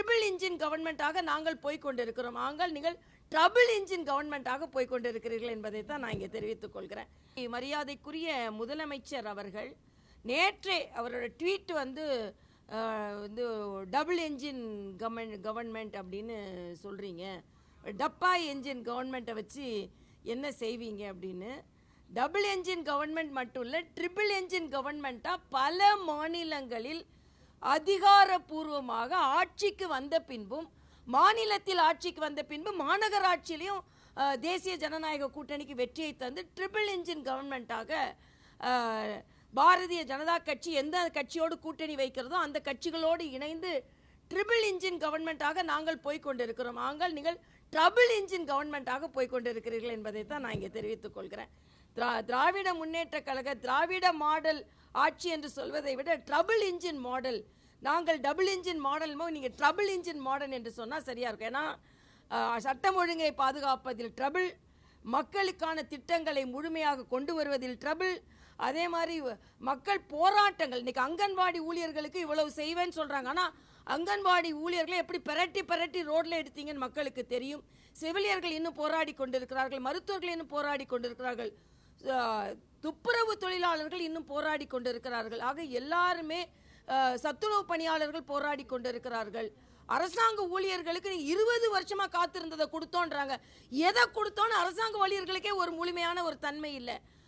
Triple engine கவர்மெண்ட்டாக நாங்கள் போய்கொண்டிருக்கிறோம். நீங்கள் trouble engine கவர்மெண்ட்டாக போய்கொண்டிருக்கிறீர்கள் என்பதை தான் நான் இங்கே தெரிவித்துக் கொள்கிறேன். மரியாதைக்குரிய முதலமைச்சர் அவர்கள் நேற்றே அவரோட ட்வீட் வந்து டபுள் என்ஜின் கவர்மெண்ட் அப்படின்னு சொல்கிறீங்க, டப்பா என்ஜின் கவர்மெண்ட்டை வச்சு என்ன செய்வீங்க அப்படின்னு. டபுள் என்ஜின் கவர்மெண்ட் மட்டும் இல்லை, ட்ரிபிள் என்ஜின் கவர்மெண்ட்டாக பல மாநிலங்களில் அதிகாரப்பூர்வமாக ஆட்சிக்கு வந்த பின்பும், மாநிலத்தில் ஆட்சிக்கு வந்த பின்பு மாநகராட்சியிலையும் தேசிய ஜனநாயக கூட்டணிக்கு வெற்றியை தந்து ட்ரிபிள் என்ஜின் கவர்மெண்ட்டாக பாரதிய ஜனதா கட்சி எந்த கட்சியோடு கூட்டணி வைக்கிறதோ அந்த கட்சிகளோடு இணைந்து ட்ரிபிள் இன்ஜின் கவர்மெண்ட்டாக நாங்கள் போய்கொண்டிருக்கிறோம். நீங்கள் ட்ரபிள் இன்ஜின் கவர்மெண்ட்டாக போய்கொண்டிருக்கிறீர்கள் என்பதை தான் நான் இங்கே தெரிவித்துக் கொள்கிறேன். திராவிட முன்னேற்ற கழக திராவிட மாடல் ஆட்சி என்று சொல்வதை விட ட்ரபிள் இன்ஜின் மாடல், நாங்கள் டபுள் இன்ஜின் மாடல், நீங்கள் ட்ரபிள் இன்ஜின் மாடல் என்று சொன்னால் சரியாக இருக்கும். ஏன்னா சட்டம் ஒழுங்கை பாதுகாப்பதில் ட்ரபிள், மக்களுக்கான திட்டங்களை முழுமையாக கொண்டு வருவதில் ட்ரபிள், அதே மாதிரி மக்கள் போராட்டங்கள். இன்னைக்கு அங்கன்வாடி ஊழியர்களுக்கு இவ்வளவு செய்வேன்னு சொல்கிறாங்க, ஆனால் அங்கன்வாடி ஊழியர்களை எப்படி பிரட்டி ரோட்டில் எடுத்தீங்கன்னு மக்களுக்கு தெரியும். செவிலியர்கள் இன்னும் போராடி கொண்டிருக்கிறார்கள், மருத்துவர்கள் இன்னும் போராடி கொண்டிருக்கிறார்கள், துப்புரவு தொழிலாளர்கள் இன்னும் போராடி கொண்டிருக்கிறார்கள். ஆக எல்லாருமே, சத்துணவு பணியாளர்கள் போராடி கொண்டிருக்கிறார்கள். அரசாங்க ஊழியர்களுக்கு 20 வருஷமா காத்திருந்ததை கொடுத்தோன்றாங்க. எதை கொடுத்தோன்னு அரசாங்க ஊழியர்களுக்கே ஒரு முழுமையான ஒரு தன்மை இல்லை.